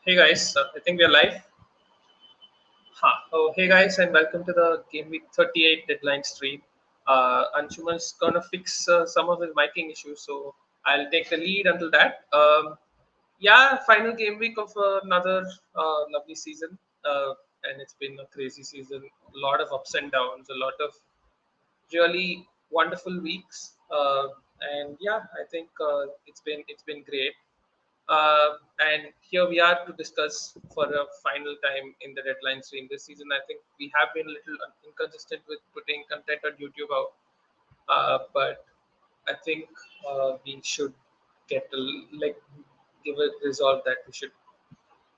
Hey guys, I think we are live. Oh, hey guys, and welcome to the Gameweek 38 deadline stream. Anshuman's gonna fix some of his miking issues, so I'll take the lead until that. Yeah, final game week of another lovely season, and it's been a crazy season. A lot of ups and downs, a lot of really wonderful weeks, and yeah, I think it's been great. And here we are to discuss for a final time in the deadline stream this season. I think we have been a little inconsistent with putting content on YouTube out, but I think we should get like give a resolve that we should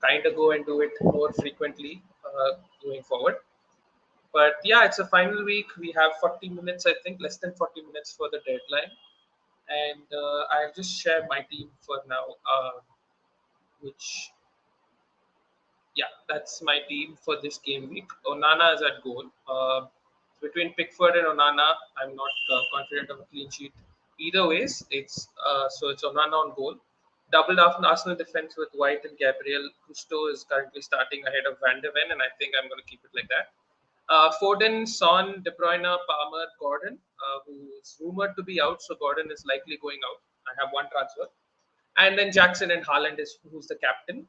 kind of go and do it more frequently going forward. But yeah, it's a final week. We have 40 minutes, I think, less than 40 minutes for the deadline. And I'll just share my team for now, which yeah, that's my team for this game week. Onana is at goal. Between Pickford and Onana, I'm not confident of a clean sheet. Either ways, it's Onana on goal. Doubled off Arsenal defense with White and Gabriel. Gusto is currently starting ahead of Van de Ven, and I think I'm going to keep it like that. Foden, Son, De Bruyne, Palmer, Gordon, who is rumored to be out, so Gordon is likely going out. I have one transfer, and then Jackson and Haaland is who's the captain.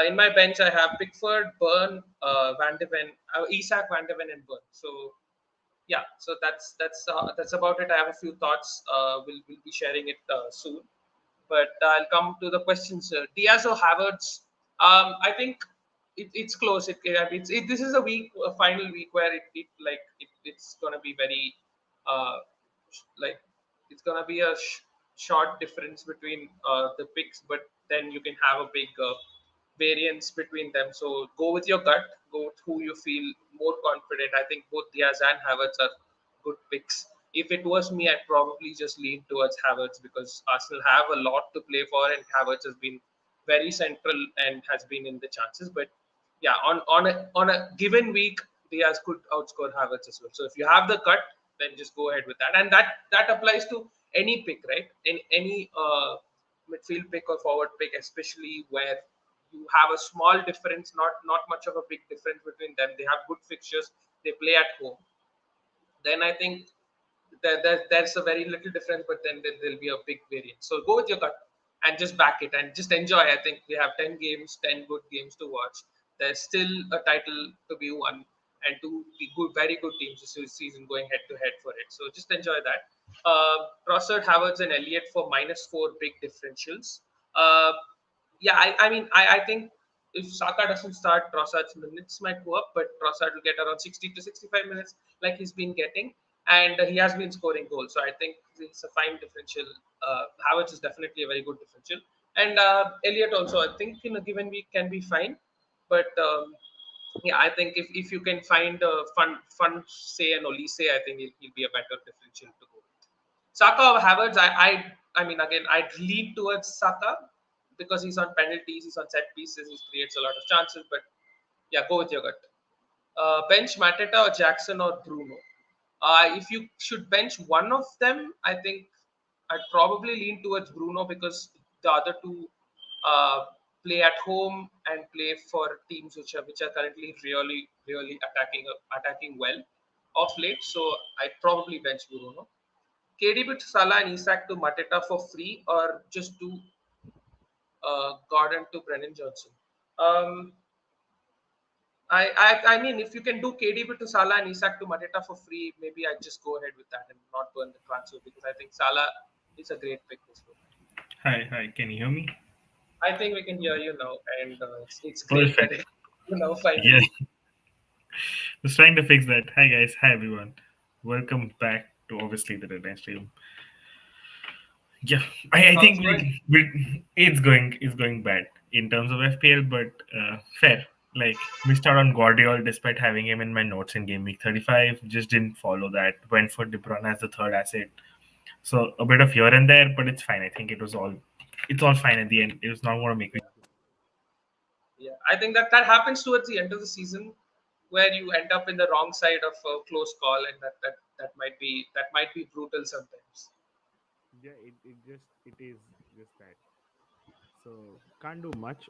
In my bench, I have Pickford, Burn, Van de Ven, Isak, Van de Ven, and Burn. So yeah, so that's about it. I have a few thoughts. We'll be sharing it soon, but I'll come to the questions. Diaz or Havertz? I think it's close. This is a final week where it's gonna be very uh, like it's gonna be a short difference between the picks, but then you can have a big variance between them. So go with your gut. Go with who you feel more confident. I think both Diaz and Havertz are good picks. If it was me, I'd probably just lean towards Havertz because Arsenal have a lot to play for, and Havertz has been very central and has been in the chances. But yeah, on a given week, Diaz could outscore Havertz as well. So if you have the cut, then just go ahead with that, and that applies to any pick, right? In any midfield pick or forward pick, especially where you have a small difference, not much of a big difference between them. They have good fixtures. They play at home. Then I think there's a very little difference, but then there'll be a big variance. So go with your gut and just back it and just enjoy. I think we have 10 games, 10 good games to watch. There's still a title to be won and two very good teams this season going head to head for it. So just enjoy that. Trossard, Havertz, and Elliott for -4 big differentials. Yeah, I think if Saka doesn't start, Trossard's minutes might go up, but Trossard will get around 60 to 65 minutes like he's been getting, and he has been scoring goals. So I think it's a fine differential. Havertz is definitely a very good differential, and Elliott also, I think in a given week can be fine, but yeah, I think if you can find a fun say and Olise, I think he'll be a better differential to go with. Saka or Havertz, I mean again, I'd lean towards Saka because he's on penalties, he's on set pieces, he creates a lot of chances. But yeah, go with your gut. Bench Mateta or Jackson or Bruno. If you should bench one of them, I think I'd probably lean towards Bruno because the other two uh, play at home and play for teams which are currently really attacking well of late. So I'd probably bench Bruno. KDB to Salah and Isak to Mateta for free, or just do Gordon to Brennan Johnson. Um, I mean, if you can do KDB to Salah and Isak to Mateta for free, maybe I just go ahead with that and not burn the transfer because I think Salah is a great pick this week. Hi, can you hear me? I think we can hear you now, and it's great that Perfect. you know Yeah, finally. just trying to fix that. Hi guys, hi everyone. Welcome back to obviously the Deadline Stream. Yeah, I How's think it going? it's going bad in terms of FPL, but fair. Like missed out on Guardiola despite having him in my notes in game week 35. Just didn't follow that. Went for De Bruyne as the third asset. So a bit of here and there, but it's fine. I think it's all fine at the end. It was not going to make me. Yeah, I think that happens towards the end of the season, where you end up in the wrong side of a close call, and that might be brutal sometimes. Yeah, it is just that. So can't do much.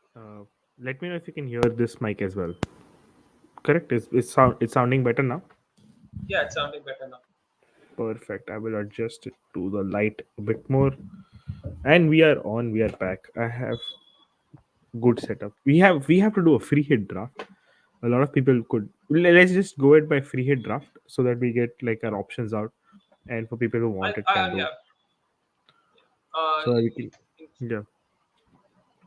Let me know if you can hear this mic as well. Correct? It's sounding better now? Yeah, it's sounding better now. Perfect. I will adjust it to the light a bit more. And we are on, we are back. I have good setup. We have to do a free hit draft. A lot of people could let's just go it by free hit draft so that we get like our options out and for people who want it can do Yeah. Uh, so that we you, can you yeah.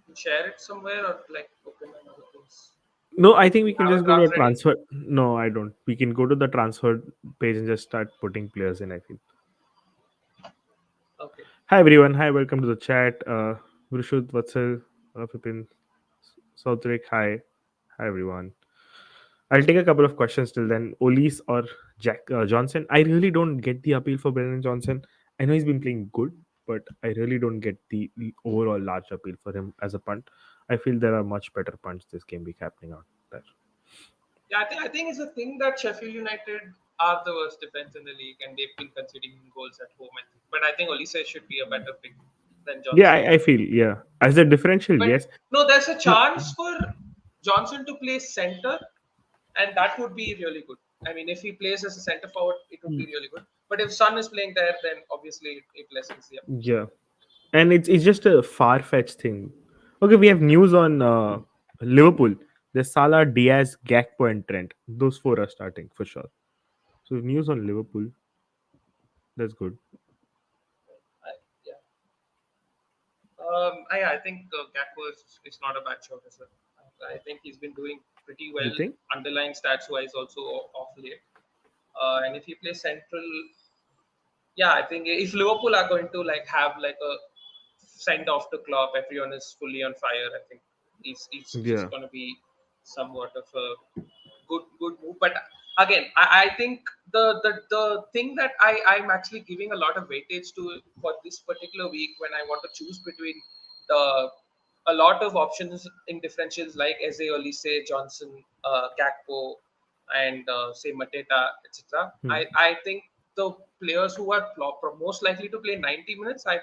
can share it somewhere or like open another place. No, I think we You can have just a go to a draft ready? transfer. No, I don't. We can go to the transfer page and just start putting players in, I feel. Okay. Hi everyone. Hi, welcome to the chat. Vrishud, Vatsal, Pipin, Sautrik. Hi. Hi everyone. I'll take a couple of questions till then. Olis or Jack Johnson. I really don't get the appeal for Brennan Johnson. I know he's been playing good, but I really don't get the overall large appeal for him as a punt. I feel there are much better punts this game week happening out there. Yeah, I think it's a thing that Sheffield United are the worst defense in the league, and they've been conceding goals at home. I think. But I think Olise should be a better pick than Yeah, Johnson. I feel yeah. As a differential, But yes. no, there's a No, chance for Johnson to play center, and that would be really good. I mean, if he plays as a center forward, it would be really good. But if Son is playing there, then obviously it lessens the appeal. yeah, and it's just a far fetched thing. Okay, we have news on Liverpool. There's Salah, Diaz, Gakpo, and Trent. Those four are starting for sure. So news on Liverpool. That's good. Yeah. I think Gakpo is not a bad shot as well. I think he's been doing pretty You well think? underlying stats wise also off late. And if he plays central, yeah, I think if Liverpool are going to like have like a send off to Klopp, everyone is fully on fire. I think it's just Yeah. going to be somewhat of a good move. But again, I think the thing that I'm actually giving a lot of weightage to for this particular week when I want to choose between the a lot of options in differentials like Eze, Olise, Johnson, Gakpo, and say Mateta, etc. Hmm. I think the players who are most likely to play 90 minutes, I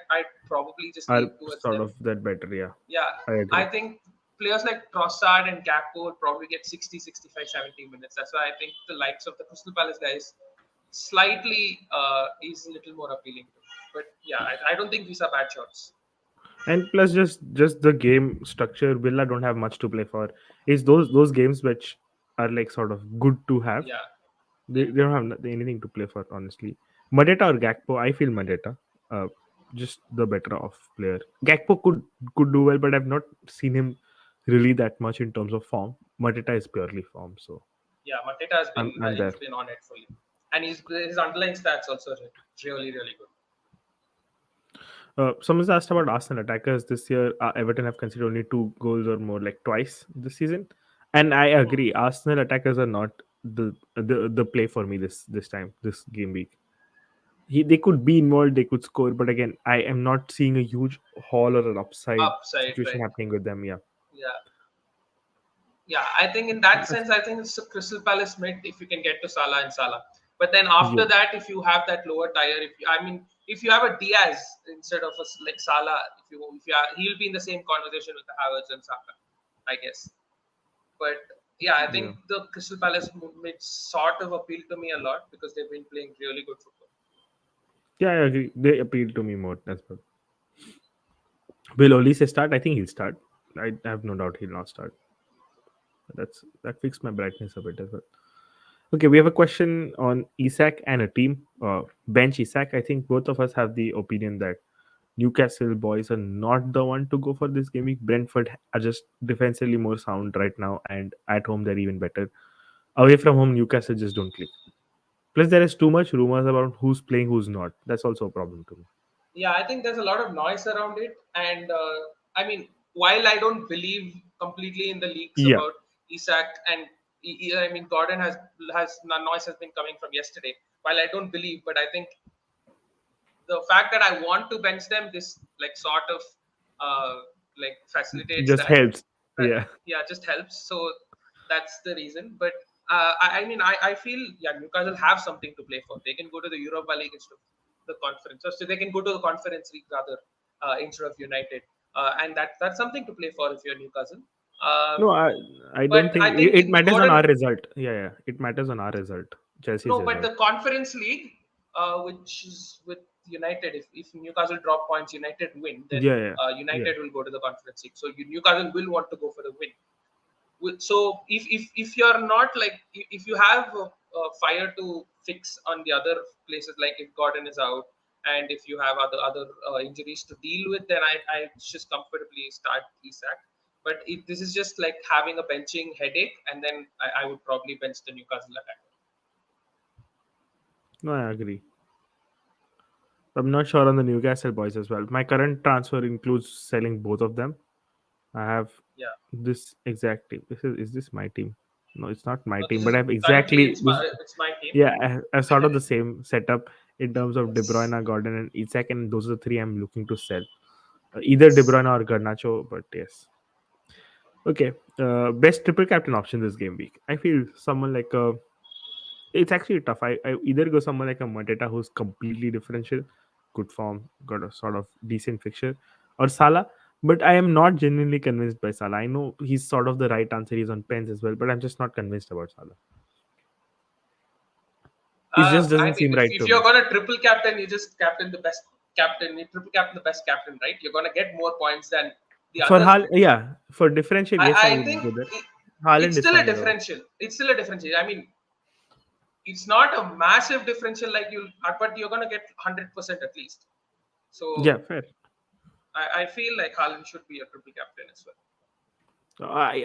probably just Are lean towards sort them. of that better, yeah. Yeah, I I agree. think players like Trossard and Gakpo will probably get 60, 65, 70 minutes. That's why I think the likes of the Crystal Palace guys slightly is a little more appealing. But yeah, I don't think these are bad shots. And plus just the game structure, Villa don't have much to play for. It's those games which are like sort of good to have. Yeah, They, yeah, they don't have anything to play for, honestly. Mateta or Gakpo, I feel Mateta. Uh, just the better off player. Gakpo could do well, but I've not seen him really that much in terms of form. Mateta is purely form, so yeah. Mateta has been I'm there. he's been on it fully, and his underlying stats also really good. Someone's asked about Arsenal attackers this year. Everton have conceded only 2 goals or more, like twice this season, and I Hmm. agree. Arsenal attackers are not the play for me this time this game week. They could be involved, they could score, but again, I am not seeing a huge haul or an upside Upside, situation right? happening with them. Yeah, Yeah, yeah. I think in that sense, I think it's a Crystal Palace mid if you can get to Salah and Salah. But then yeah, after that, if you have that lower tier, if you have a Diaz instead of like Salah, if you are, he'll be in the same conversation with the Havertz and Saka, I guess. But yeah, I yeah, think the Crystal Palace mid sort of appeal to me a lot because they've been playing really good football. yeah. I agree. They appeal to me more as well. Will Olise start? I think he'll start. I have no doubt he'll not start. That fixed my brightness a bit as well. Okay, we have a question on Isak and a team. Bench Isak. I think both of us have the opinion that Newcastle boys are not the one to go for this game week. Brentford are just defensively more sound right now, and at home they're even better. Away from home, Newcastle just don't click. Plus, there is too much rumors about who's playing, who's not. That's also a problem to me. Yeah, I think there's a lot of noise around it, and I mean, while I don't believe completely in the leaks Yeah, about Isak and I mean Gordon has noise has been coming from yesterday. While I don't believe, but I think the fact that I want to bench them, this like sort of uh, like facilitates just that. helps. That Yeah, yeah, just helps. So that's the reason. But I mean, I feel yeah, Newcastle have something to play for. They can go to the Europa League instead of the conference, so they can go to the Conference League rather instead of United, and that's something to play for if you're Newcastle. Uh, No, I don't but think I think it in matters on our Gordon, result. Yeah, it matters on our result. Chelsea's no, but result. the Conference League, which is with United, if Newcastle drop points, United win, then Yeah, yeah, yeah. United will go to the Conference League. So Newcastle will want to go for the win. So if you're not like if you have fire to fix on the other places, like if Gordon is out and if you have other injuries to deal with, then I just comfortably start Isak. But if this is just like having a benching headache, and then I would probably bench the Newcastle attacker. No, I agree. I'm not sure on the Newcastle boys as well. My current transfer includes selling both of them. I have Yeah. this exact team. Is this my team? No, it's not my No, team. this But is I have currently exactly this. it's my team. Yeah, I have sort of the same setup in terms of De Yes. Bruyne, Gordon, and Isak, and those are the three I'm looking to sell. Either De Yes. Bruyne or Garnacho, but yes. Okay. Best triple captain option this game week. I feel someone like it's actually tough. I either go someone like a Mateta who's completely differential, good form, got a sort of decent fixture, or Salah. But I am not genuinely convinced by Salah. I know he's sort of the right answer. He's on pens as well, but I'm just not convinced about Salah. It just I doesn't mean, seem if, right if to you're me. gonna triple captain, you just captain the best captain. You triple captain the best captain, right? You're gonna get more points than the For other Hal, triple captain. yeah, for differential, yes, I I would think go there. it, it's Haaland is still a fine though. differential. It's still a differential. I mean, it's not a massive differential like but you're gonna get 100% at least. Yeah, So fair. I feel like Haaland should be a triple captain as well.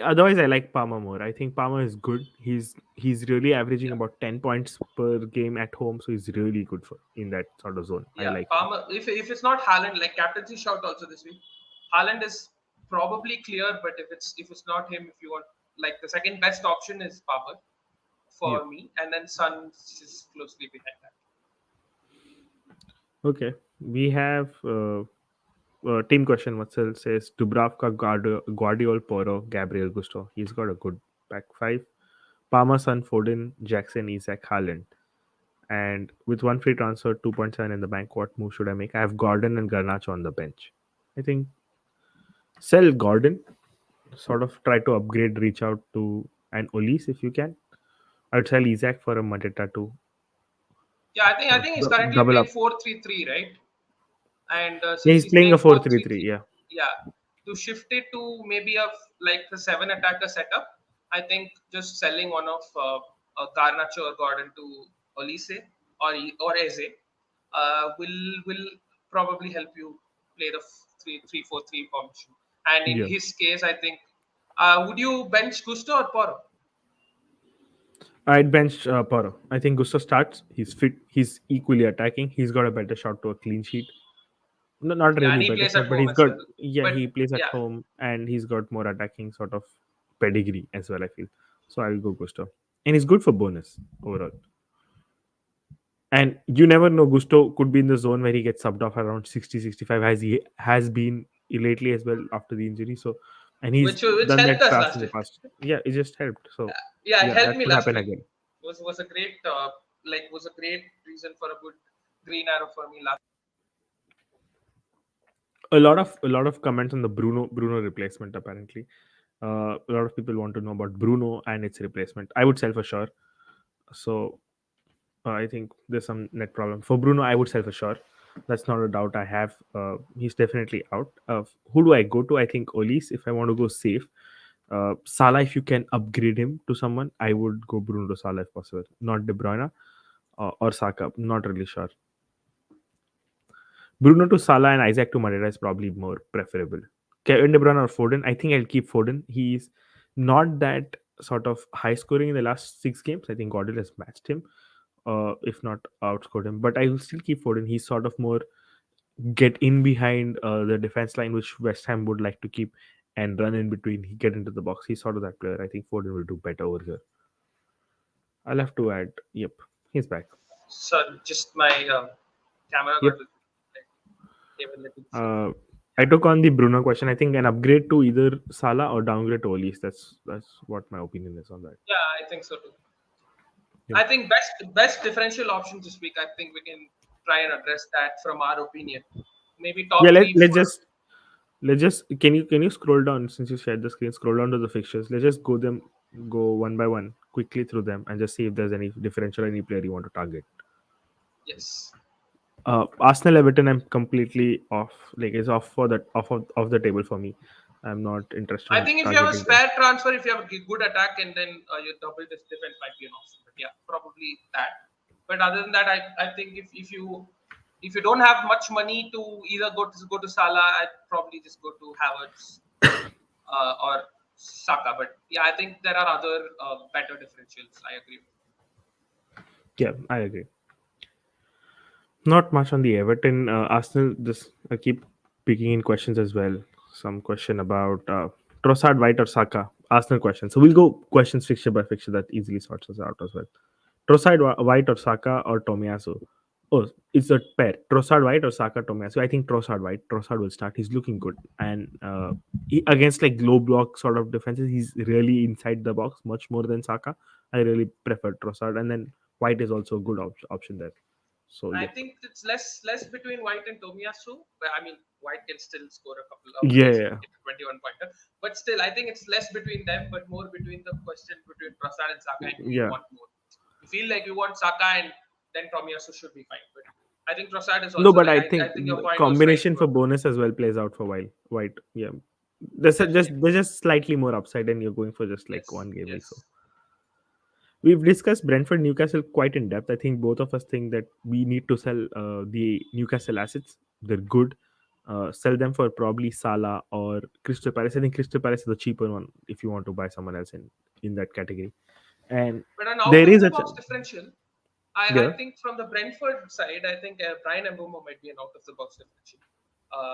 Otherwise, I like Palmer more. I think Palmer is good. He's really averaging Yeah, about 10 points per game at home, so he's really good for in that sort of zone. I yeah. like him. Palmer. If it's not Haaland, like captaincy shout also this week, Haaland is probably clear. But if it's not him, if you want like the second best option is Palmer Yep. for me, and then Son is closely behind that. Okay. We have team question. Marcel says Dubravka, Guardiol, Poro, Gabriel Gusto. He's got a good back five. Palmer, Son, Foden, Jackson, Isaac, Haaland. And with one free transfer, 2.7 in the bank, what move should I make? I have Gordon and Garnacho on the bench. I think sell Gordon, sort of try to upgrade, reach out to an Olis if you can. I'd sell Isaac for a Mateta to Yeah, I think sort I of think he's currently double playing up. 4-3-3, right? And Yeah, since he's he's playing playing a four 4 3 three 3. three, Yeah. yeah, to shift it to maybe like the seven attacker setup, I think just selling one of Garnacho or Gordon to Olise or Eze will probably help you play the 3-3-4-3 formation. And in Yeah. his case, I think would you bench Gusto or Poro? I'd bench Poro. I think Gusto starts. He's fit. He's equally attacking. He's got a better shot to a clean sheet. No, not Yeah, really and he better plays at shot, but home he's as got, well. yeah, But he plays at yeah, home and he's got more attacking sort of pedigree as well, I feel. So I'll go Gusto. And he's good for bonus overall. And you never know, Gusto could be in the zone where he gets subbed off around 60, 65, as he has been lately as well after the injury. So, and he's which done helped that us fast in last the year. past. Yeah, it just helped. So, Yeah, it yeah, helped that me could last happen week. again. Was a great was a great reason for a good green arrow for me last. A lot of comments on the Bruno replacement apparently. A lot of people want to know about Bruno and its replacement. I would sell for sure. So I think there's some net problem for Bruno. I would sell for sure. That's not a doubt I have. He's definitely out. Who do I go to? I think Olis if I want to go safe. Salah, if you can upgrade him to someone, I would go Bruno to Salah if possible. Not De Bruyne or Saka. Not really sure. Bruno to Salah and Isaac to Madeira is probably more preferable. Kevin De Bruyne or Foden, I think I'll keep Foden. He's not that sort of high scoring in the last 6 games. I think Gordon has matched him, if not outscored him. But I will still keep Foden. He's sort of more get in behind the defense line, which West Ham would like to keep, and run in between. He get into the box. He's sort of that player. I think Foden will do better over here. I'll have to add. Yep, he's back. So just my camera got Yep. gave a little slow. Uh, I Yeah, took on the Bruno question. I think an upgrade to either Salah or downgrade to Olis. That's what my opinion is on that. yeah, I think so too. Yep. I think best differential option this week. I think we can try and address that from our opinion. Maybe Yeah, top let three let's for just Let's just can you scroll down since you shared the screen? Scroll down to the fixtures. Let's just go one by one quickly through them and just see if there's any differential, any player you want to target. Yes. Arsenal Everton, I'm completely off. Like it's off for that off the table for me. I'm not interested I in think if you have a targeting them. spare transfer, if you have a good attack, and then your double defense might be an option. But yeah, probably that. But other than that, I think if you don't have much money to either go to Salah, I'd probably just go to Havertz or Saka. But yeah, I think there are other better differentials. I agree. Yeah, I agree. Not much on the Everton. Arsenal, just I keep picking in questions as well. Some question about Trossard, White, or Saka. Arsenal question. So we'll go questions fixture by fixture that easily sorts us out as well. Trossard, White, or Saka, or Tomiyasu. Oh, it's a pair. Trossard, White, or Saka, Tomiyasu. I think Trossard, White. Trossard will start. He's looking good. And against like low block sort of defenses, he's really inside the box much more than Saka. I really prefer Trossard. And then White is also a good option there. So, I yep. think it's less between White and Tomiyasu. But I mean, White can still score a couple of Yeah, goals and yeah, get a 21 pointer. But still, I think it's less between them, but more between the question between Prasad and Saka and who you yeah. want more. You feel like you want Saka, and then Tomiyasu should be fine. But I think Prasad is No, also but like I I think think your the point was right. combination for bonus as well plays out for while White. Yeah, Definitely. there's just slightly more upside, and you're going for just like Yes. one game week. So Yes. we've discussed Brentford, Newcastle quite in depth. I think both of us think that we need to sell the Newcastle assets. They're good. Sell them for probably Salah or Crystal Palace. I think Crystal Palace is the cheaper one if you want to buy someone else in that category. And But an out there of is the a box differential, I yeah, think from the Brentford side, I think Brian Mbumo might be an out of the box differential.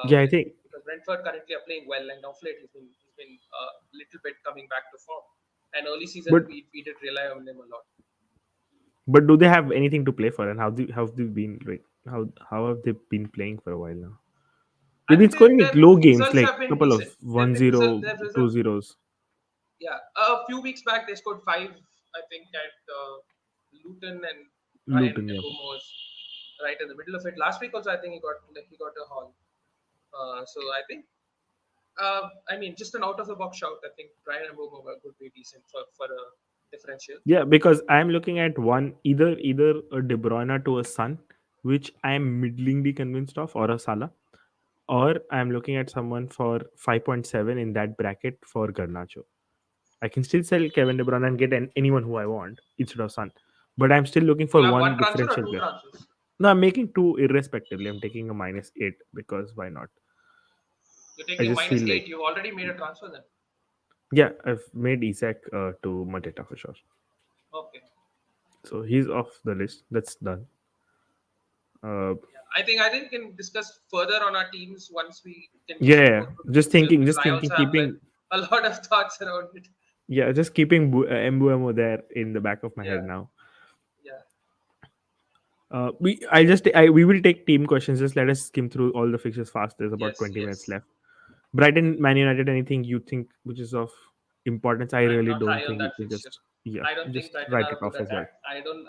yeah. I think, Because Brentford currently are playing well, and off late he's been a little bit coming back to form. And early season but we did rely on him a lot. But do they have anything to play for? And how have they been like how have they been playing for a while now? I They've been think scoring like their low games, results like have been couple of decent. They've one been result. zero, Their result, 2-0s. yeah. A few weeks back they scored five, I think, at Luton, and Brian Luton, yeah. Mbumo was right in the middle of it. Last week also, I think he got a haul. So I think I mean, just an out of the box shout. I think Brian and Bobo would be decent for a differential. Yeah, because I'm looking at one either a De Bruyne to a Son, which I'm middlingly convinced of, or a Salah, or I'm looking at someone for 5.7 in that bracket for Garnacho. I can still sell Kevin De Bruyne and get anyone who I want instead of Son, but I'm still looking You for have one one transfer or differential two player. transfers. No, I'm making two irrespectively. I'm taking a -8 because why not? You're I taking a just minus feel like eight. You've already made a transfer then. yeah, I've made Isaac to Mateta for sure. Okay. So he's off the list. That's done. Uh, Yeah. I think we can discuss further on our teams once we can yeah, just yeah, go through the just fixtures, thinking, because just I thinking, also have like keeping a lot of thoughts around it. yeah, just keeping Mbuemo there in the back of my Yeah. head now. Yeah. We will take team questions. Just let us skim through all the fixtures fast. There's about Yes. 20 minutes Yes. left. Brighton, Man United. Anything you think which is of importance? I I'm really not don't high on think you that can fixture. just yeah, I don't think just Brighton write are a it good off as well. attack.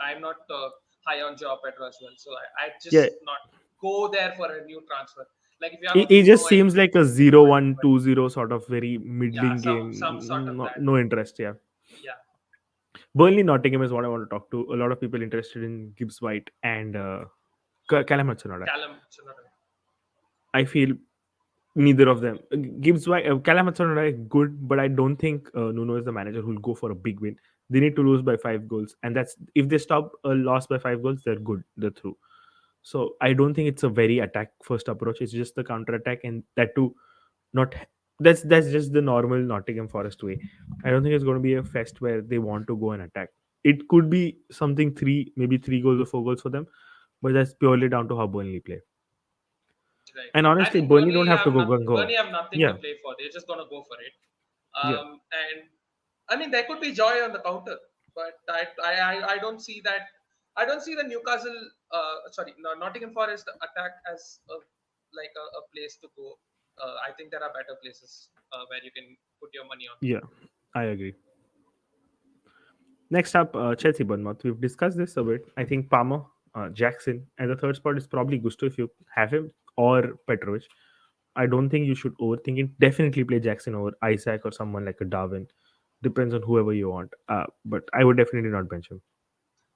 I'm not high on Joao Pedro as well. So I Yeah, just not go there for a new transfer. Like if you have a it just Bruno and seems like a you zero go ahead, one but 2-0 sort of very yeah, middling some sort game. of No, that. no interest. Yeah. Yeah, Burnley Nottingham is what I want to talk to. A lot of people interested in Gibbs White and Callum Hudson-Odoi. Callum Hudson-Odoi. I feel neither of them. Gibbs White, Callum Hudson-Odoi good, but I don't think Nuno is the manager who'll go for a big win. They need to lose by 5 goals, and that's if they stop a loss by 5 goals, they're good. They're through. So I don't think it's a very attack first approach. It's just the counter attack, and that too not that's just the normal Nottingham Forest way. I don't think it's going to be a fest where they want to go and attack. It could be something maybe 3 goals or 4 goals for them, but that's purely down to how Burnley play. Right. And I honestly, think Burnley don't have to go Burnley go. have nothing to Yeah, play for. They're just gonna go for it. yeah, And I mean there could be joy on the counter, but I don't see that. I don't see the Newcastle, sorry, no, Nottingham Forest attack as a place to go. I think there are better places where you can put your money on. yeah. I agree. Next up, Chelsea Bournemouth. We've discussed this a bit. I think Palmer, Jackson, and the third spot is probably Gusto if you have him or Petrovic. I don't think you should overthink it. Definitely play Jackson over Isaac or someone like a Darwin. Depends on whoever you want. But I would definitely not bench him.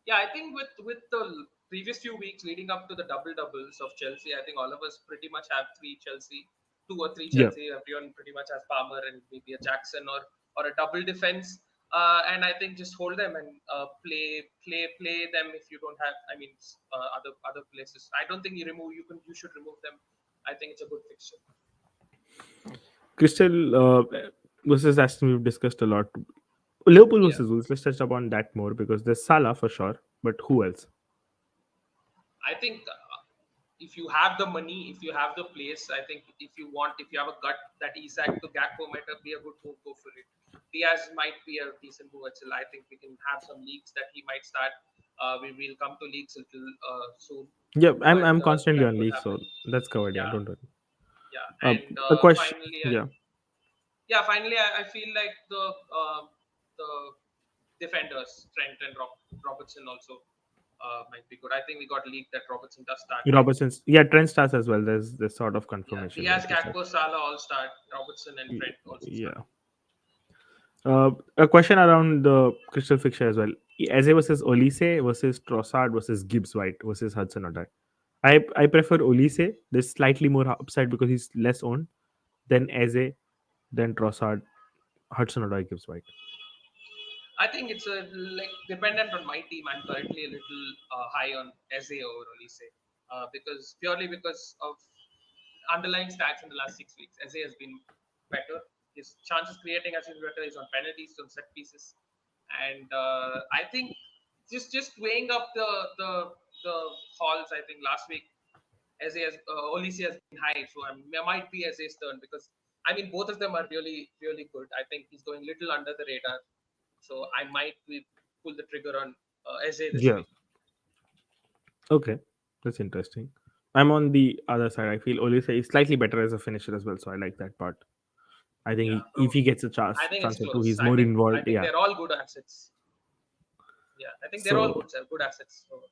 Yeah, I think with the previous few weeks leading up to the double doubles of Chelsea, I think all of us pretty much have three Chelsea, two or three Yeah, Chelsea. Everyone pretty much has Palmer and maybe a Jackson or a double defense. And I think just hold them and play them if you don't have. I mean, other places. I don't think you should remove them. I think it's a good fixture. Crystal versus Aston we've discussed a lot. Liverpool Yeah. versus Wolves. Let's touch upon that more because there's Salah for sure, but who else? I think if you have the money, if you have the place, I think if you have a gut that Isak to Gakpo might be a good move, go for it. Diaz might be a decent move as well. I think we can have some leagues that he might start. We will come to leagues a little soon, Yeah, I'm but I'm constantly that on could league, happen. so that's covered. Yeah, Yeah, don't worry. yeah, Uh, and a question. finally, Yeah, I feel like the defenders, Trent and Robertson also might be good. I think we got leaked that Robertson does start, right? Robertson's. Yeah, Trent starts as well. There's sort of Yeah, confirmation that Diaz, he starts. Gakpo, Salah all start. Robertson and Y- Trent also start. Yeah. A question around the crystal fixture as well. Eze versus Olise versus Trossard versus Gibbs White versus Hudson Odoi. I prefer Olise. There's slightly more upside because he's less owned than Eze, than Trossard, Hudson Odoi, Gibbs White. I think it's a like dependent on my team. I'm currently a little high on Eze over Olise purely because of underlying stats in the last 6 weeks. Eze has been better. His chances creating has been better. He's on penalties, on set pieces, and I think just weighing up the hauls. I think last week Eze has Olise has been high, so I might be Eze's turn because I mean both of them are really good. I think he's going little under the radar, so I might pull the trigger on Eze this Yeah. week. Okay. That's interesting. I'm on the other side. I feel Olise is slightly better as a finisher as well, so I like that part. I think Yeah, if he gets a I think it's chance or two, close. he's more I involved. think Yeah. they're all good assets. Yeah, I think they're all So good assets. So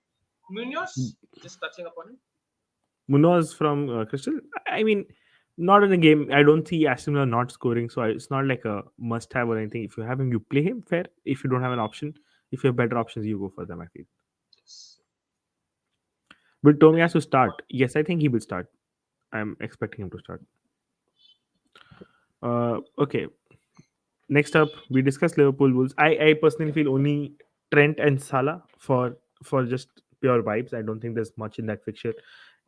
Munoz, just touching upon him. Munoz from Crystal. I mean, not in a game. I don't see Aston Villa not scoring, so it's not like a must-have or anything. If you have him, you play him. Fair. If you don't have an option, if you have better options, you go for them. I feel. Just, Will Tomiyasu start? Yes, I think he will start. I'm expecting him to start. Okay. Next up, we discuss Liverpool Wolves. I personally feel only Trent and Salah for just pure vibes. I don't think there's much in that fixture.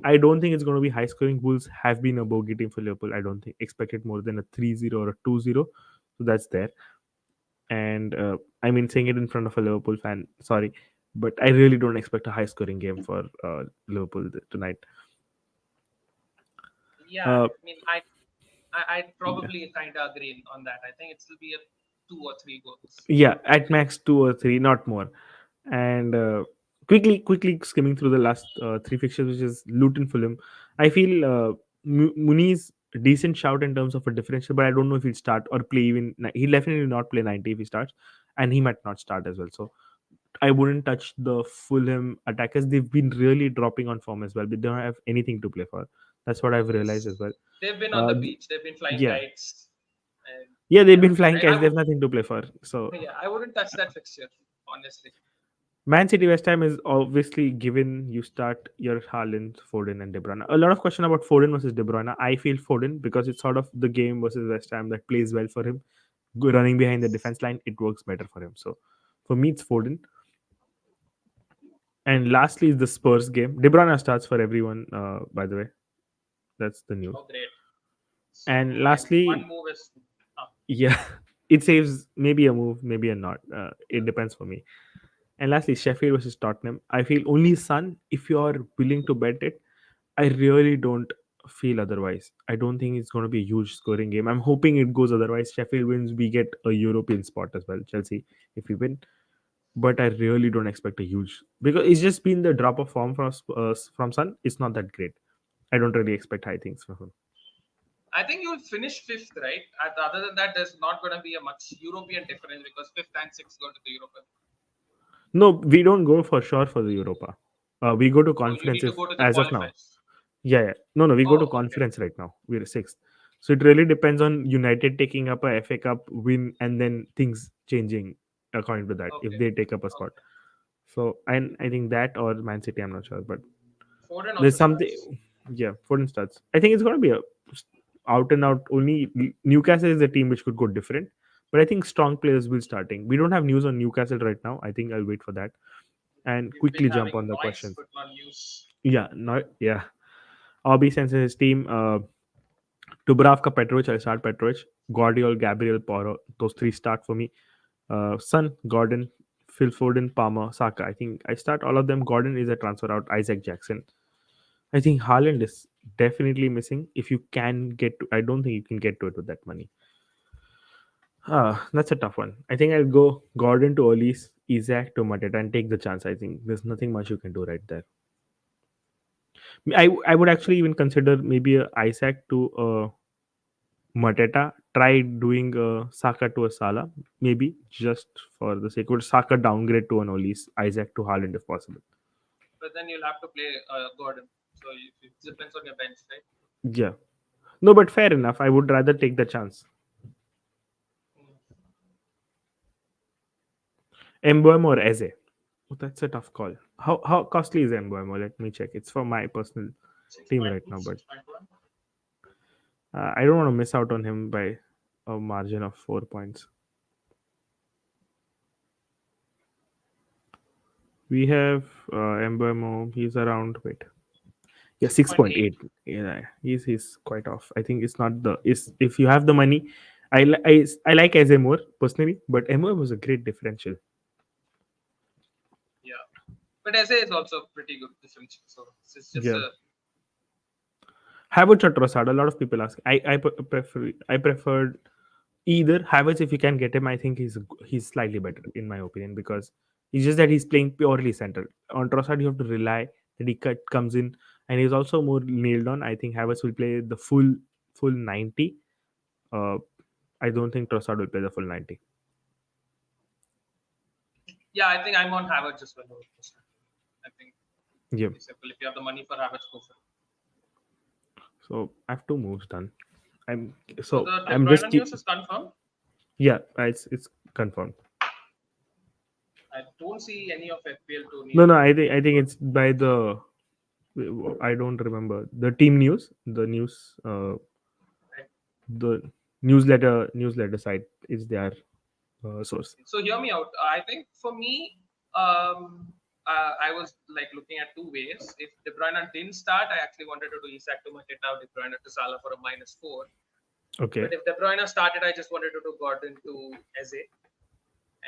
I don't think it's going to be high scoring. Wolves have been a bogey team for Liverpool. I don't think expected more than a 3-0 or a 2-0. So that's there. And I mean, saying it in front of a Liverpool fan, sorry, but I really don't expect a high scoring game for Liverpool tonight. yeah, Uh, I mean, I'd probably kind of agree on that. I think it will be a 2 or 3 goals. yeah, at max 2 or 3, not more. And quickly skimming through the last three fixtures, which is Luton, Fulham. I feel Muni's a decent shout in terms of a differential, but I don't know if he'll start or play even. He'll definitely not play 90 if he starts, and he might not start as well. So I wouldn't touch the Fulham attackers. They've been really dropping on form as well. They don't have anything to play for. That's what I've realized as Yes, well. they've been on Uh, the th- beach. They've been flying yeah, kites, and yeah, they've yeah, been flying I kites. They would have nothing to play for. So yeah, I wouldn't touch that fixture honestly. Man City West Ham is obviously given you start your Haaland, Foden, and De Bruyne. A lot of question about Foden versus De Bruyne. I feel Foden because it's sort of the game versus West Ham that plays well for him. Running behind the defense line, it works better for him. So for me, it's Foden. And lastly is the Spurs game. De Bruyne starts for everyone, by the way. That's the news. Oh, great! So And my one lastly, move is yeah, it saves maybe a move, maybe a not. It depends for me. And lastly, Sheffield versus Tottenham. I feel only Sun if you are willing to bet it. I really don't feel otherwise. I don't think it's going to be a huge scoring game. I'm hoping it goes otherwise. Sheffield wins, we get a European spot as well. Chelsea, if we win, but I really don't expect a huge because it's just been the drop of form from Sun. It's not that great. I don't really expect high things from him. I think you'll finish fifth, right? Other than that, there's not going to be a much European difference because fifth and sixth go to the European. No, we don't go for sure for the Europa. We go to Oh, you conference need to if go to the as of now. qualifiers. Yeah. No, we go to Oh, okay. conference right now. We're sixth. So it really depends on United taking up a FA Cup win and then things changing according to that if Okay. they take up a spot. Okay. So I think that or Man City, I'm not sure, but Foden there's also something. starts. Yeah, Foden starts. I think it's going to be a out and out. Only Newcastle is the team which could go different, but I think strong players will starting. We don't have news on Newcastle right now. I think I'll wait for that and We've been quickly jump on having the noise, questions. but not news. Yeah, no, yeah. Obi sends his team. Dubravka, Petrovic. I start Petrovic. Guardiol, Gabriel, Poro. Those three start for me. Son, Gordon, Phil Foden, Palmer, Saka. I think I start all of them. Gordon is a transfer out. Isaac Jackson. I think Haaland is definitely missing. If you can get to, I don't think you can get to it with that money. That's a tough one. I think I'll go Gordon to Olis, Isaac to Mateta and take the chance. I think there's nothing much you can do right there. I would actually even consider maybe a Isaac to Mateta. Try doing Saka to a Salah, maybe just for the sake. Would Saka downgrade to an Olis, Isaac to Haaland if possible? But then you'll have to play Gordon. So it depends on your bench, right? Yeah. No, but fair enough. I would rather take the chance. Mm. Embuemo or Eze? Oh, that's a tough call. How costly is Embuemo? Let me check. It's for my personal team right 6.2, now, but 6.1. I don't want to miss out on him by a margin of 4 points. We have Embuemo. He's around. Wait, yeah, 6.8. 6.8. Yeah, he's quite off. I think it's not the is if you have the money. I like Eze more personally, but Embuemo was a great differential. Yeah. But SA is also pretty good differential. So it's just Yeah. a. Havertz or Trossard? A lot of people ask. I preferred either Havertz if you can get him. I think he's slightly better in my opinion because it's just that he's playing purely central. On Trossard, you have to rely that comes in and he's also more nailed on. I think Havertz will play the full 90. Uh, I don't think Trossard will play the full 90. Yeah, I think I'm on Havertz as well. I think Yeah. pretty simple. If you have the money for Havertz, go for it. So I have two moves done. So the De I'm just Bruyne news is confirmed. yeah. It's confirmed. I don't see any of FPL to No, news. no. I think it's by the I don't remember the team news. The news. Right? The newsletter site is their source. So hear me out. I think for me, I was like looking at two ways. If De Bruyne didn't start, I actually wanted to do Isak to Mateta, De Bruyne to Salah for a -4. Okay, But if De Bruyne started, I just wanted to do Gordon to Eze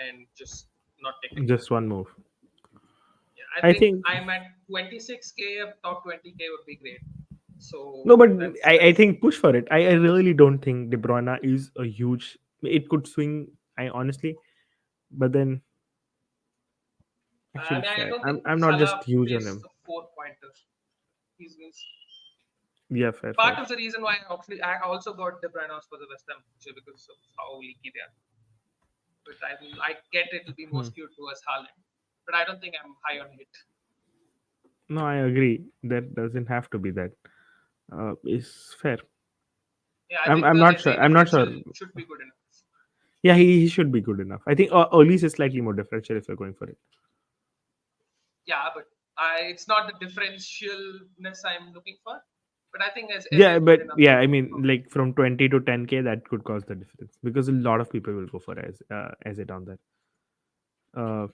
and just not take any just risk. one move. Yeah, I I think think I'm at 26k. Top 20k would be great. So no, but I that's think push for it. I really don't think De Bruyne is a huge. It could swing. I honestly, but then I actually mean I fair. don't think I'm not just Salah huge on plays him. a 4 pointer. He's missed. Yeah, fair, Part fair. of the reason why I also got De Bruyne for the West Ham picture because of how leaky they are. But I get it'll be more Hmm. skewed towards Haaland. But I don't think I'm high on it. No, I agree. That doesn't have to be that. Is fair. Yeah, I I'm think I'm the not SA sure. I'm not differential sure. should be good enough. Yeah, he should be good enough. I think Olis is slightly more differential if you're going for it. Yeah, but it's not the differentialness I'm looking for. But I think as SA Yeah, is good but enough yeah, to I mean, for me. like from 20 to 10k, that could cause the difference because a lot of people will go for as it on that. Uh,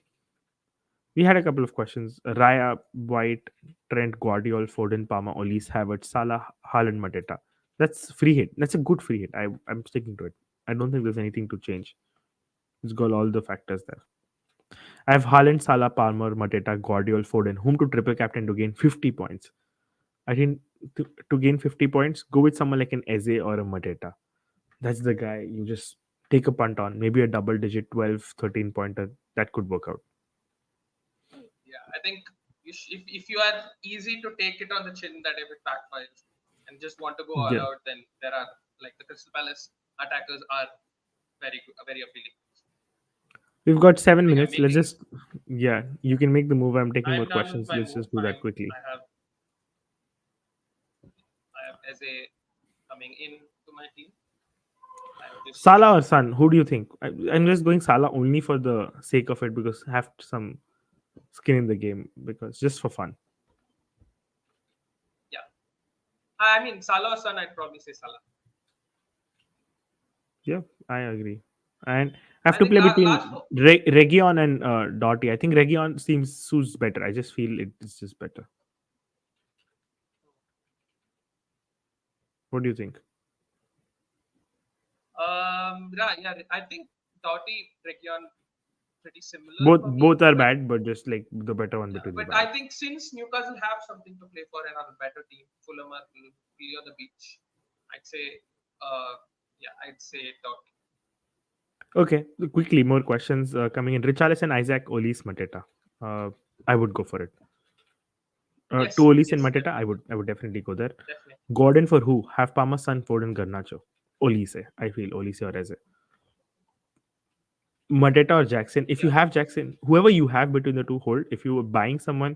we had a couple of questions. Raya, White, Trent, Guardiol, Foden, Palmer, Olis, Havertz, Salah, Haaland, Mateta. That's free hit. That's a good free hit. I'm sticking to it. I don't think there's anything to change. It's got all the factors there. I have Haaland, Salah, Palmer, Mateta, Guardiol, Foden, whom to triple captain to gain 50 points. I think to gain 50 points, go with someone like an Eze or a Mateta. That's the guy you just take a punt on. Maybe a double digit 12, 13 pointer. That could work out. Yeah, I think if you are easy to take it on the chin that if it backfires and just want to go all Yeah. out, then there are like the Crystal Palace attackers are very appealing. We've got I seven think I'm minutes. Let's making. just, yeah, you can make the move. I'm taking more I'm done with questions. my Let's move. just do that quickly. I have as a coming in to my team. I'm just Salah or Son? Who do you think? I'm just going Salah only for the sake of it because I have some skin in the game because just for fun. yeah. I mean Salah or Son. I'd probably say Salah. Yeah, I agree. And I have I to think play between last Region and Dotty. I think Region seems suits better. I just feel it's just better. What do you think? yeah, I think Doughty Region pretty similar Both for me, both are but bad, but just like the better one yeah, between the but bad. I think since Newcastle have something to play for and are a better team, Fulham are clear the beach. I'd say, I'd say Doughty. Okay, quickly more questions coming in. Richarlison, Isaac, Olis, Mateta. Uh, I would go for it. To Yes, Olis and yes, Mateta, I would definitely go there. definitely. Gordon for who? Have Palmer, Son, Foden, Garnacho. Olise. I feel Olise or Eze. Mateta or Jackson. If you Yeah, have Jackson, whoever you have between the two, hold. If you were buying someone,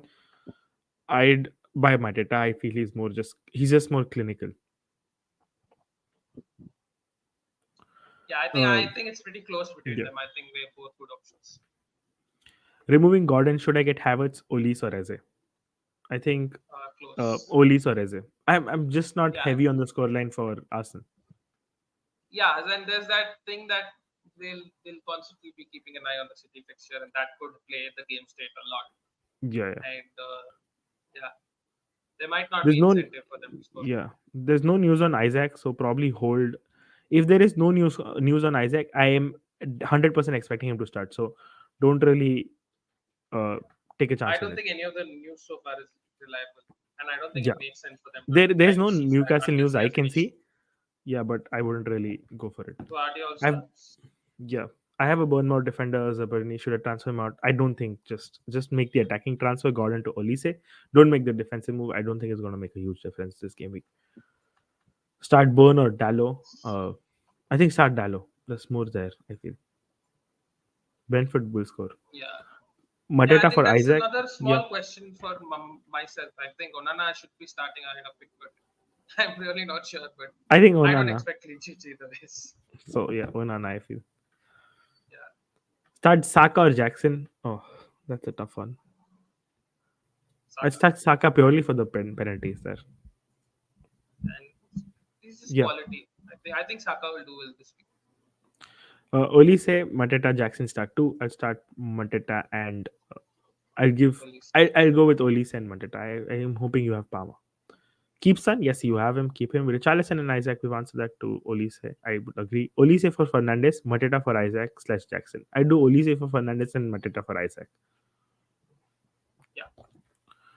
I'd buy Mateta. I feel he's just more clinical. yeah. I think Uh, I think it's pretty close between yeah. them. I think they're both good options. Removing Gordon, should I get Havertz, Olise or Eze? I think Close. Olise or Eze. I'm just not Yeah, heavy on the scoreline for Arsenal. yeah. Then there's that thing that they'll constantly be keeping an eye on the City fixture, and that could play the game state a lot. Yeah, yeah. And yeah, there might not There's be no incentive for them to score more. yeah. There's no news on Isaac, so probably hold. If there is no news on Isaac, I am 100% expecting him to start. So don't really uh, take a I chance on don't it. think any of the news so far is reliable, and I don't think Yeah, it makes sense for them to there's try to no see that Newcastle unless news he I has an can issue. see. Yeah, but I wouldn't really go for it. Guardiola I've starts. yeah, I have a Bournemouth defender as a Burnley. Should I transfer him out? I don't think just make the attacking transfer Gordon to Olise. Don't make the defensive move. I don't think it's going to make a huge difference this game week. Start Burn or Dallo. I think start Dallo. There's more there. I feel Brentford will score. Yeah, yeah. I Mateta think for that's Isaac. another Yeah, small question for myself. I think Onana should be starting ahead of Pickford. I'm really not sure, but I think I don't Onana. expect clean sheets either ways. So yeah, Onana. I feel Yeah, start Saka or Jackson. Oh, that's a tough one. I Saka, start Saka purely for the penalties there. and he's just Yeah. quality. I think Saka will do well this week. Olise, Mateta, Jackson start two. I'll start Mateta and I'll give. Police. I'll go with Olise and Mateta. I am hoping you have Palmer. Keep Son, yes, you have him. Keep him. Richarlison and Isaac, we've answered that to Olise. I would agree. Olise for Fernandez, Mateta for Isaac / Jackson. I do Olise for Fernandez and Mateta for Isaac. Yeah,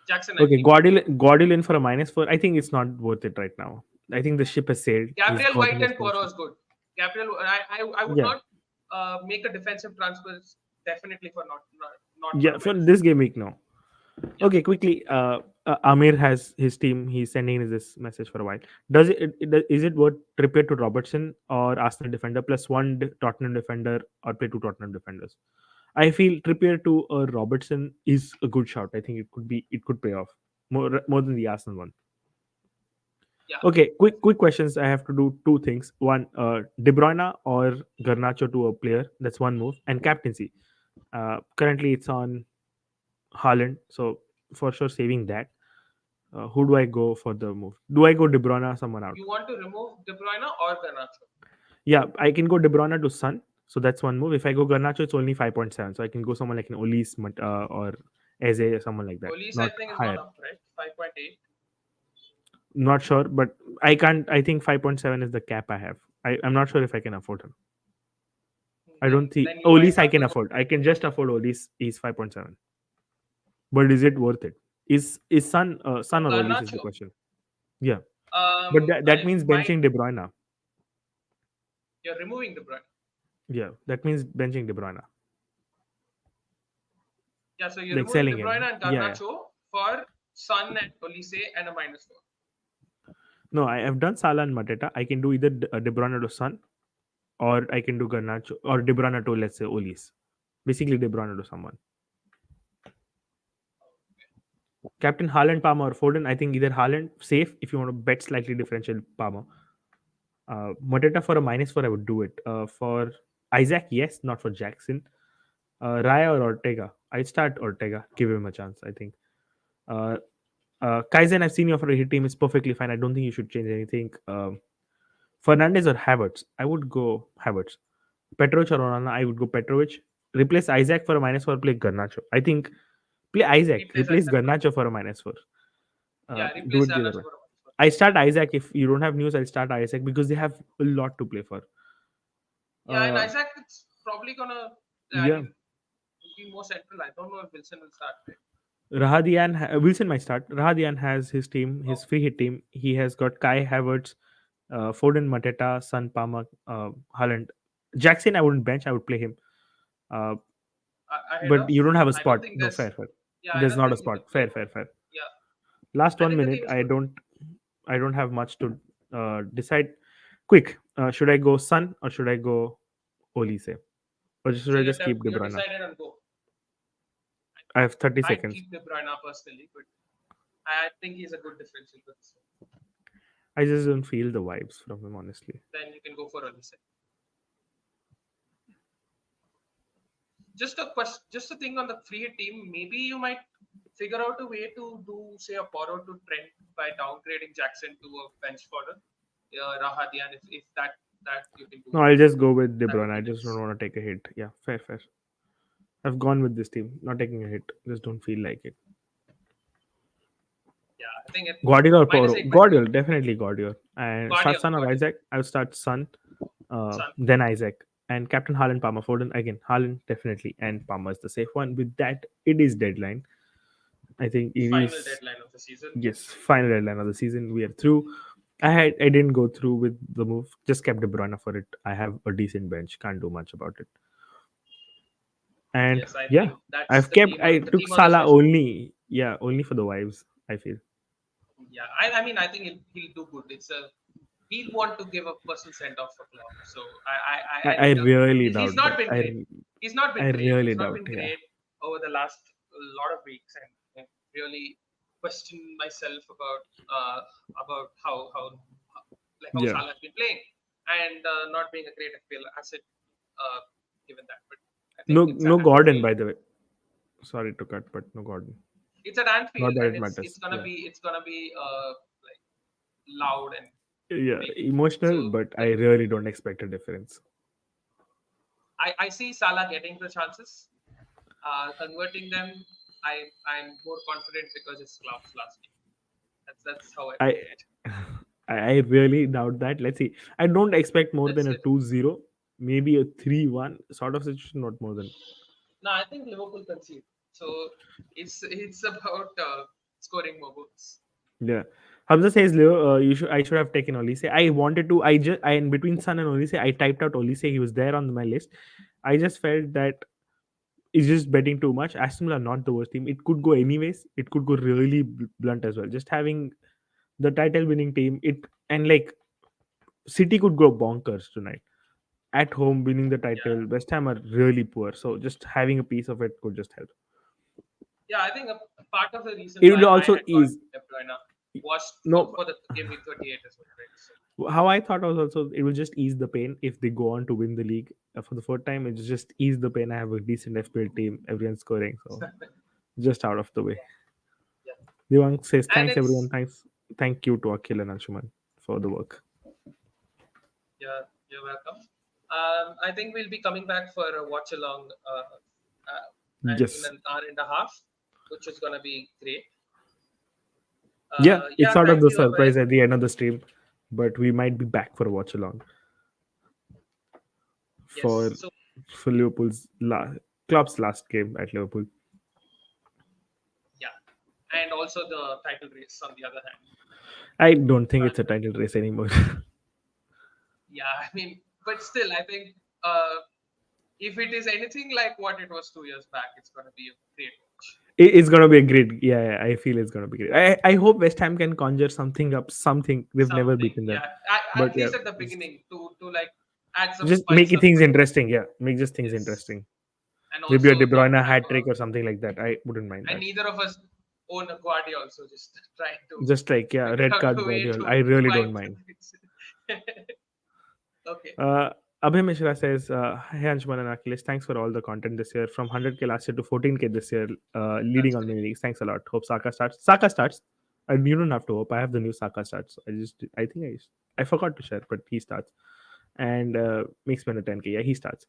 Jackson. I Okay, keep. Guardiola for a -4. I think it's not worth it right now. I think the ship has sailed. He's Gabriel gotten White his and Porro pension. is good. Gabriel, I would Yeah, not make a defensive transfer definitely for not for yeah. a For minus. this game week, no. Yeah, Okay, quickly. Amir has his team. He's sending us this message for a while. Is it worth Trippier to Robertson or Arsenal defender plus one Tottenham defender or play two Tottenham defenders? I feel Trippier to Robertson is a good shout. I think it could pay off more than the Arsenal one. yeah. Okay, quick questions. I have to do two things. One, De Bruyne or Garnacho to a player. That's one move. And captaincy. Currently, it's on Haaland. So for sure, saving that. Who do I go for the move? Do I go De Bruyne or someone out? You want to remove De Bruyne or Garnacho? Yeah, I can go De Bruyne to Sun. So that's one move. If I go Garnacho, it's only 5.7. So I can go someone like an Olis or Eze or someone like that. Police, I Not think, is gone higher. up, right? 5.8. Not sure, but I can't. I think 5.7 is the cap I have. I'm not sure if I can afford him. I don't think Then you might Olis I have to can go. afford. I can just afford Olis. He's 5.7. But is it worth it? Is Sun or Olis is the Garnacho. question. Yeah, but that I means might. benching De Bruyne. You're removing De Bruyne. Yeah, that means benching De Bruyne. Yeah, so you're Like removing De selling Bruyne him. and Yeah, yeah. Garnacho for Son and Olise and a -4. No, I have done Salah and Mateta. I can do either De Bruyne to Sun, or I can do Garnacho or De Bruyne to, let's say, Olis. Basically, De Bruyne to someone. Captain Haaland, Palmer, or Foden. I think either Haaland safe if you want to bet slightly differential Palmer. Mateta for a -4, I would do it. For Isaac, yes, not for Jackson. Raya or Ortega? I'd start Ortega. Give him a chance, I think. Uh, Kaizen, I've seen you for a hit team. It's perfectly fine. I don't think you should change anything. Fernandez or Havertz? I would go Havertz. Petrovic or Onana? I would go Petrovic. Replace Isaac for a -4. Play Garnacho. I think play Isaac. Replace Replace Isaac. Garnacho for a -4. Yeah, Do replace it the other Garnacho way. for a one. I start Isaac. If you don't have news, I'll start Isaac because they have a lot to play for. Yeah, and Uh, Isaac, it's probably gonna. I yeah, mean, will be more central. I don't know if Wilson will start. Right? Wilson might start. Rahadian has his team, his Oh, free hit team. He has got Kai Havertz, Foden, Mateta, Son, Palmer, Haaland. Jackson, I wouldn't bench. I would play him. Uh, ahead but of. you don't have a I don't spot. think No, there's. fair, fair. Yeah, I There's don't not a think you can spot. play Fair, both. fair, fair. Yeah, Last I one think the minute. team's I good. don't. I don't have much to decide. Quick. Should I go Sun or should I go Olise? Or should So I just keep De you're Bruyne? decided on go. I have 30 I'd seconds. keep De Bruyne personally, but I think he's a good differential. But I just don't feel the vibes from him, honestly. then you can go for Olise. Just a question, just a thing on the free hit team. Maybe you might figure out a way to do, say, a borrow to Trent by downgrading Jackson to a bench fodder, Rahadian. If that you can do, No, I'll just go with De that Bruyne. would I be just don't nice. want to take a hit. Yeah, fair, fair. I've gone with this team. Not taking a hit. Just don't feel like it. Yeah, I think it Guardiola or minus Poro? 8.5. Guardiola, definitely Guardiola. And start Guardian, Son or Guardian, Isaac? I would start Son, son, then Isaac. And Captain Haaland, Palmer, Foden. Again, Haaland, definitely. And Palmer is the safe one. With that, it is deadline. I think it final is, deadline of the season. yes, final deadline of the season. We are through. I didn't go through with the move. Just kept De Bruyne for it. I have a decent bench. Can't do much about it. And Yes, I yeah, think that's I've kept. I the took team on the Salah special. only. Yeah, only for the vibes. I feel. Yeah, I mean, I think he'll do good. He'll want to give a personal send off for Klopp. So I I think really he's doubt not that. been great. He's not I been great. really He's not doubt. been Yeah. great over the last lot of weeks, and I really question myself about how Yeah. Salah has been playing and not being a great FPL asset uh, given that. But I think No, it's at no Gordon, Anfield. by the way. Sorry to cut, but no Gordon. It's at Not Anfield, that and it matters. Yeah. it's gonna be like loud and Yeah, big. emotional, So but I really don't expect a difference. I see Salah getting the chances, converting them. I'm more confident because it's Klopp's last game. That's how I I play it. I really doubt that. Let's see. I don't expect more Let's than a see. 2-0, maybe a 3-1 sort of situation, not more than. No, I think Liverpool concede. So it's about scoring more goals. Yeah. Hamza says, Leo, I should have taken Olise. I wanted to. In between Sun and Olise, I typed out Olise. He was there on my list. I just felt that it's just betting too much. Aston Villa are not the worst team. It could go anyways. It could go really blunt as well. Just having the title winning team, and like City could go bonkers tonight. At home, winning the Yeah, title. West Ham are really poor. So just having a piece of it could just help. yeah. I think a part of the reason It why would I also had gone ease. De Bruyne was No, for the game week 38 as well, right? So how I thought was also it will just ease the pain if they go on to win the league for the third time. It's just ease the pain. I have a decent FPL team, everyone's scoring, so just out of the way. yeah, Devang says and thanks everyone. it's Thank you to Akhil and Anshuman for the work. yeah, you're welcome. I think we'll be coming back for a watch along in Yes, an hour and a half, which is gonna be great. yeah, it's Yeah, sort of thank the you, Abhay. surprise at the end of the stream, but we might be back for a watch along for Yes. So Liverpool's Klopp's last game at Liverpool. yeah, and also the title race on the other hand. I don't think it's a Uh, title race anymore. yeah, I mean, but still, I think if it is anything like what it was 2 years back, it's gonna be a great watch. It's gonna be a great. Yeah, I feel it's gonna be great. I hope West Ham can conjure something up. Something we've never Something, beaten them, yeah. but At yeah, least at the beginning to like add some just spice make it up. things But interesting. Yeah, make just things yes, interesting. and Maybe a also De not Bruyne to have hat trick or something like that. I wouldn't mind and that. neither of us own a Guardia also, just trying to Just like, yeah, figure red out card a way Guardiola. I to really don't climb mind. the Okay, Uh, Abhay Mishra says, "Hey Anshuman and Akhilesh, thanks for all the content this year. From 100k last year to 14k this year, that's leading on great. many leagues. Thanks a lot. Hope Saka starts. Saka starts. And you don't have to hope. I have the new Saka starts. I forgot to share, but he starts and makes me a 10k. Yeah, he starts.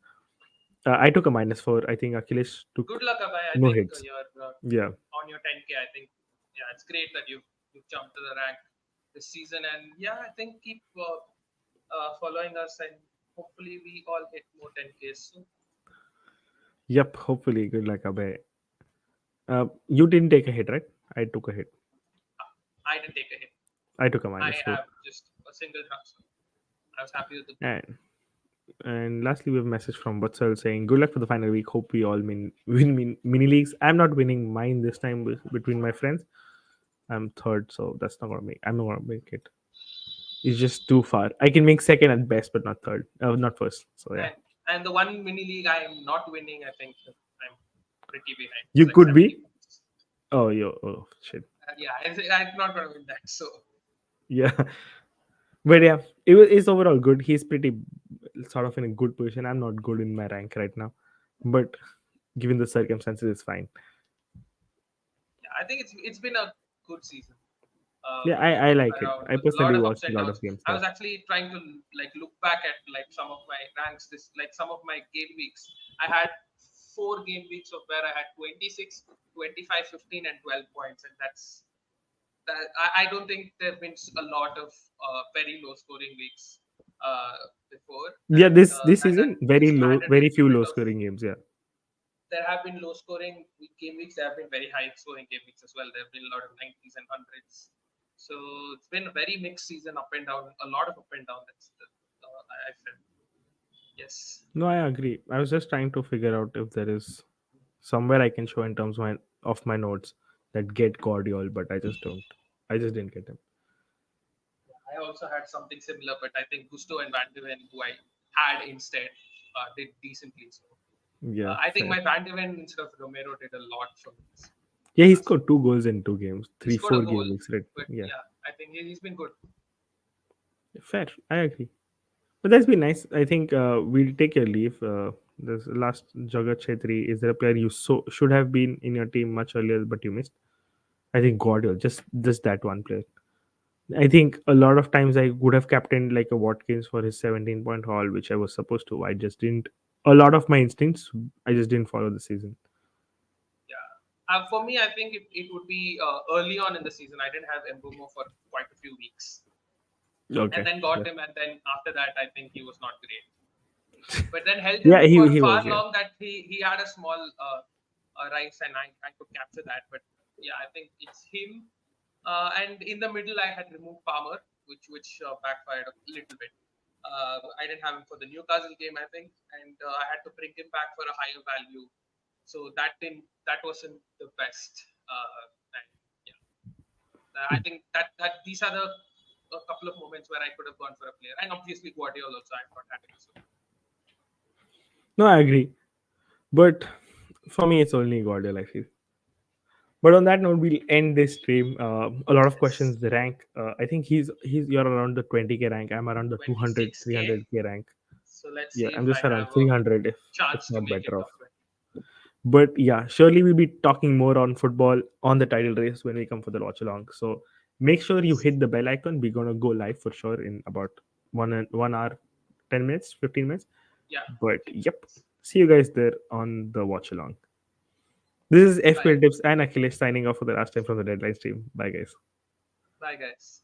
I took a -4. I think Akhilesh Good took luck, Abhay. I no think hits. you're Yeah, on your 10K. I think, yeah, it's great that you've jumped to the rank this season, and yeah, I think keep following us, and hopefully we all hit more 10Ks soon. yep. Hopefully, good luck, Abhay. You didn't take a hit, right? I took a hit. I didn't take a hit. I took a I -4. have just a single transfer. I was happy with the goal. And lastly, we have a message from Vatsal saying, "Good luck for the final week. Hope we all win mini leagues. I'm not winning mine this time between my friends. I'm third, so that's not gonna make. I'm not gonna make it. It's just too far. I can make second at best, but not third. Not first. So yeah, And and the one mini league I am not winning, I think I'm pretty behind. It's you like could 70 be. points. Oh shit. Yeah, I'm not gonna win that. So Yeah, but yeah, it's overall good. He's pretty sort of in a good position. I'm not good in my rank right now, but given the circumstances, it's fine. yeah, I think it's been a good season. Yeah, I like it. Around I with a lot personally of ups watched a and lot downs. of games. I Yeah. was actually trying to like look back at like some of my ranks. This like some of my game weeks. I had 4 game weeks of where I had 26, 25, 15, and 12 points, and that. I don't think there've been a lot of very low scoring weeks before, Yeah, this and season very just low, added a very little few bit low of. scoring games. Yeah, There have been low scoring game weeks. There have been very high scoring game weeks as well. There have been a lot of 90s and hundreds. So it's been a very mixed season, up and down, a lot of up and down. I felt. Yes. no, I agree. I was just trying to figure out if there is somewhere I can show in terms of my notes that get Guardiol, but I just don't. I just didn't get him. I also had something similar, but I think Gusto and Van de Ven, who I had instead, did decently. So Yeah, I think fair. my Van de Ven instead of Romero did a lot for me Yeah, he last week. scored 2 goals in 2 games, He three, scored a four goal, game weeks, right? but Yeah, yeah, I think he's been good. fair. I agree. But that's been nice. I think we'll take your leave. This last Jagat Chetri, is there a player you should have been in your team much earlier but you missed? I think Guardiola, just that one player. I think a lot of times I would have captained like a Watkins for his 17-point haul, which I was supposed to. I just didn't. A lot of my instincts, I just didn't follow the season. Yeah. For me, I think it would be early on in the season. I didn't have Mbumo for quite a few weeks, and Okay. then got Yeah, him, and then after that, I think he was not great. But then held yeah, him for he was. far Yeah. long that he had a small rise, and I could capture that. But yeah, I think it's him. And in the middle, I had removed Palmer, which backfired a little bit. I didn't have him for the Newcastle game, I think, and I had to bring him back for a higher value. So that wasn't the best. And yeah, I think that these are the a couple of moments where I could have gone for a player, and obviously Guardiola also I've not had him. So No, I agree. But for me, it's only Guardiola, I feel. But on that note, we'll end this stream. A lot of yes, questions. The rank. I think he's you're around the 20k rank. I'm around the 200 26K. 300k rank. So let's Yeah, see I'm if I just around have a 300 if chance to not make it better off. top 20. But yeah, surely we'll be talking more on football on the title race when we come for the watch along. So make sure you Yes. hit the bell icon. We're gonna go live for sure in about 1 hour, 10 minutes, 15 minutes. Yeah, But 15 yep, minutes. see you guys there on the watch along. This is Bye. FPL Tips and Akhilesh signing off for the last time from the deadline stream. Bye guys. Bye, guys.